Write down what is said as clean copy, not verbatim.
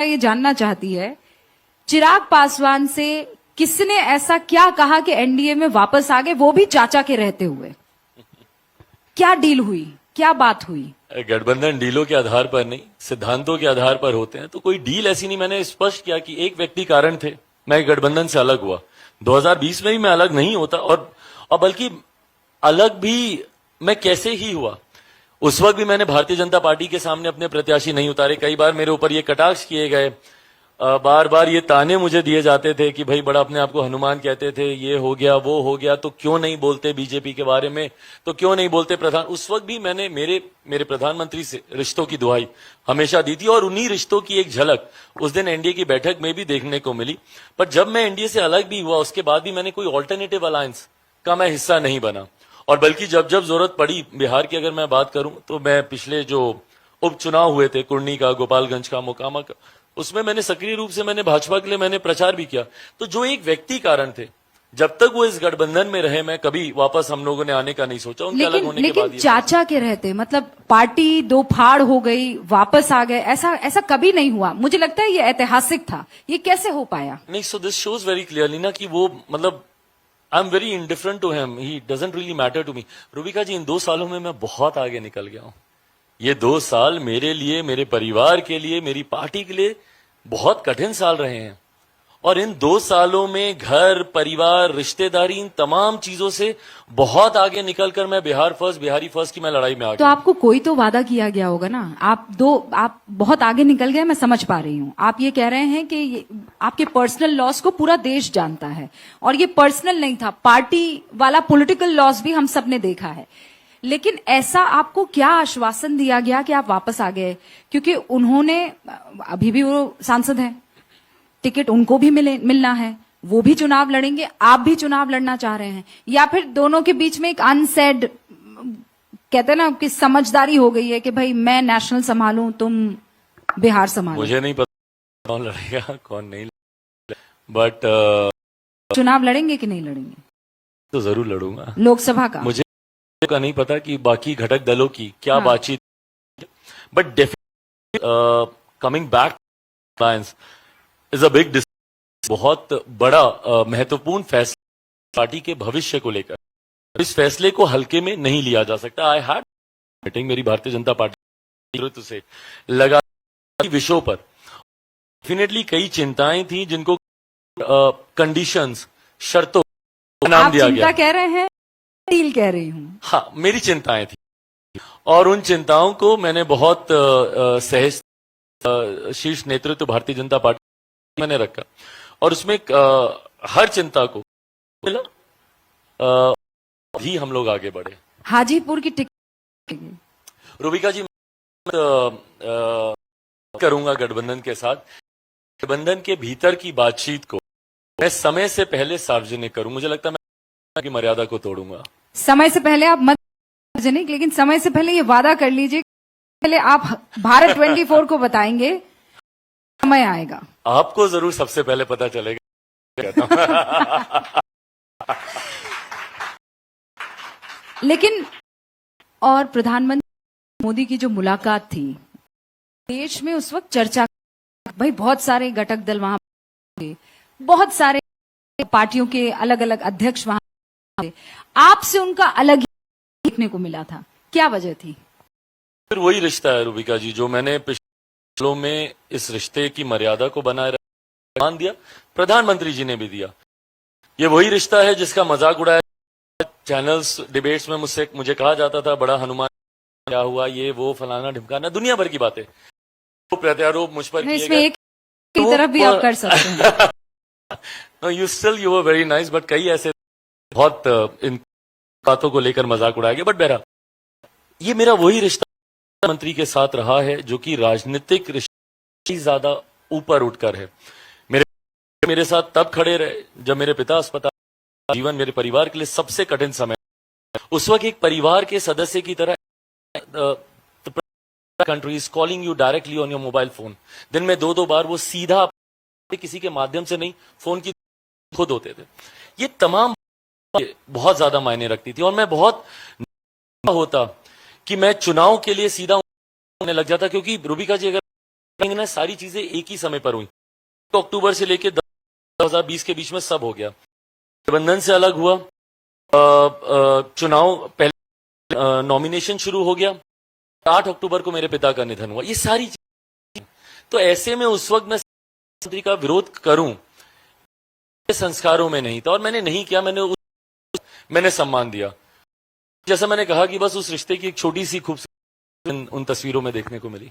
ये जानना चाहती है, चिराग पासवान से किसने ऐसा क्या कहा कि एनडीए में वापस आ गए, वो भी चाचा के रहते हुए? क्या डील हुई, क्या बात हुई? गठबंधन डीलों के आधार पर नहीं, सिद्धांतों के आधार पर होते हैं। तो कोई डील ऐसी नहीं। मैंने स्पष्ट किया कि एक व्यक्ति कारण थे, मैं गठबंधन से अलग हुआ। 2020 में भी मैं अलग नहीं होता, और बल्कि अलग भी मैं कैसे ही हुआ। उस वक्त भी मैंने भारतीय जनता पार्टी के सामने अपने प्रत्याशी नहीं उतारे। कई बार मेरे ऊपर ये कटाक्ष किए गए, बार बार ये ताने मुझे दिए जाते थे कि भाई बड़ा अपने आप को हनुमान कहते थे, ये हो गया वो हो गया, तो क्यों नहीं बोलते बीजेपी के बारे में, तो क्यों नहीं बोलते प्रधान। उस वक्त भी मैंने मेरे प्रधानमंत्री से रिश्तों की दुहाई हमेशा दी थी, और उन्हीं रिश्तों की एक झलक उस दिन एनडीए की बैठक में भी देखने को मिली। पर जब मैं एनडीए से अलग भी हुआ, उसके बाद भी मैंने कोई ऑल्टरनेटिव अलायंस का मैं हिस्सा नहीं बना। और बल्कि जब जब जरूरत पड़ी, बिहार की अगर मैं बात करूं तो मैं पिछले जो उपचुनाव हुए थे, कुर्नी का, गोपालगंज का, मोकामा का, उसमें मैंने सक्रिय रूप से मैंने भाजपा के लिए मैंने प्रचार भी किया। तो जो एक व्यक्ति कारण थे, जब तक वो इस गठबंधन में रहे, मैं कभी वापस हम लोगों ने आने का नहीं सोचा। उनके अलग होने के बाद चाचा के रहते, मतलब पार्टी दो फाड़ हो गई, वापस आ गए, ऐसा कभी नहीं हुआ। मुझे लगता है ये ऐतिहासिक था। ये कैसे हो पाया? नहीं, so this shows very clearly ना कि वो, मतलब I am very indifferent to him, he doesn't really matter to me. Rubika ji, इन 2 सालों में मैं बहुत आगे निकल गया हूं। ये 2 साल मेरे लिए, मेरे परिवार के लिए, मेरी पार्टी के लिए बहुत कठिन साल रहे हैं। और इन 2 सालों में घर, परिवार, रिश्तेदारी, इन तमाम चीजों से बहुत आगे निकलकर मैं बिहारी फर्स्ट की मैं लड़ाई में आ गया। तो आपको कोई तो वादा किया गया होगा ना। आप बहुत आगे निकल गए, मैं समझ पा रही हूँ। आप ये कह रहे हैं कि आपके पर्सनल लॉस को पूरा देश जानता है, और ये पर्सनल नहीं था, पार्टी वाला पॉलिटिकल लॉस भी हम सब ने देखा है। लेकिन ऐसा आपको क्या आश्वासन दिया गया कि आप वापस आ गए? क्योंकि उन्होंने, अभी भी वो सांसद हैं, टिकट उनको भी मिलना है, वो भी चुनाव लड़ेंगे, आप भी चुनाव लड़ना चाह रहे हैं, या फिर दोनों के बीच में एक अनसेड, कहते हैं ना कि समझदारी हो गई है कि भाई मैं नेशनल संभालूं, तुम बिहार संभालो? मुझे नहीं पता कौन लड़ेगा कौन नहीं, बट चुनाव लड़ेंगे कि नहीं लड़ेंगे? तो जरूर लड़ूंगा। लोकसभा का मुझे का नहीं पता कि बाकी घटक दलों की क्या बातचीत, but definitely coming back alliance is a big decision, बहुत बड़ा महत्वपूर्ण फैसला पार्टी के भविष्य को लेकर। इस फैसले को हल्के में नहीं लिया जा सकता। आई हैड मीटिंग मेरी भारतीय जनता पार्टी से लगा विषयों पर, डेफिनेटली कई चिंताएं थी जिनको कंडीशंस, शर्तों का नाम दिया गया। कह रहे हैं, डील कह रही हूँ। हाँ, मेरी चिंताएं थी, और उन चिंताओं को मैंने बहुत सहज शीर्ष नेतृत्व भारतीय जनता पार्टी मैंने रखा, और उसमें हर चिंता को मिला, भी हम लोग आगे बढ़े। हाजीपुर की टिकट, रूबिका जी, करूंगा गठबंधन के साथ, गठबंधन के भीतर की बातचीत को मैं समय से पहले सार्वजनिक करूं। मुझे लगता है मैं की मर्यादा को तोड़ूंगा। समय से पहले आप मत सार्वजनिक, लेकिन समय से पहले ये वादा कर लीजिए, पहले आप भारत 24 को बताएंगे, समय आएगा। आपको जरूर सबसे पहले पता चलेगा। लेकिन और प्रधानमंत्री मोदी की जो मुलाकात थी, देश में उस वक्त चर्चा, भाई बहुत सारे घटक दल वहां थे, बहुत सारे पार्टियों के अलग अलग अध्यक्ष वहां थे, आपसे उनका अलग ही देखने को मिला था। क्या वजह थी? फिर वही रिश्ता है रूबिका जी, जो मैंने पिछले में इस रिश्ते की मर्यादा को बनाए मान दिया, प्रधानमंत्री जी ने भी दिया। ये वही रिश्ता है जिसका मजाक उड़ाया चैनल्स, डिबेट्स में मुझे कहा जाता था, बड़ा हनुमान क्या हुआ, ये वो फलाना ढिमकाना, दुनिया भर की बातें, तो प्रत्यारोप मुझ पर किए गए। एक की तरफ भी आप कर सकते हैं। No, you were very nice, but कई ऐसे बहुत इन बातों को लेकर मजाक उड़ाया गया। बट बहरा, ये मेरा वही रिश्ता मंत्री के साथ रहा है जो कि राजनीतिक रिश्ते ज्यादा ऊपर उठकर है। मेरे साथ तब खड़े रहे जब मेरे पिता अस्पताल, जीवन मेरे परिवार के लिए सबसे कठिन समय, उस वक्त एक परिवार के सदस्य की तरह, country is calling you directly on your mobile phone, दिन में 2-2 बार वो सीधा किसी के माध्यम से नहीं, फोन की खुद होते थे। ये तमाम बहुत ज्यादा मायने रखती थी, और मैं बहुत होता कि मैं चुनाव के लिए सीधा होने लग जाता, क्योंकि रूबिका जी, अगर ना सारी चीजें एक ही समय पर हुई। तो अक्टूबर से लेके 2020 के बीच में सब हो गया। गठबंधन से अलग हुआ, चुनाव पहले नॉमिनेशन शुरू हो गया, 8 अक्टूबर को मेरे पिता का निधन हुआ। ये सारी चीजें, तो ऐसे में उस वक्त मैं मंत्री का विरोध करूं, संस्कारों में नहीं था और मैंने नहीं किया। मैंने सम्मान दिया। जैसा मैंने कहा कि बस उस रिश्ते की एक छोटी सी खूबसूरती उन तस्वीरों में देखने को मिली।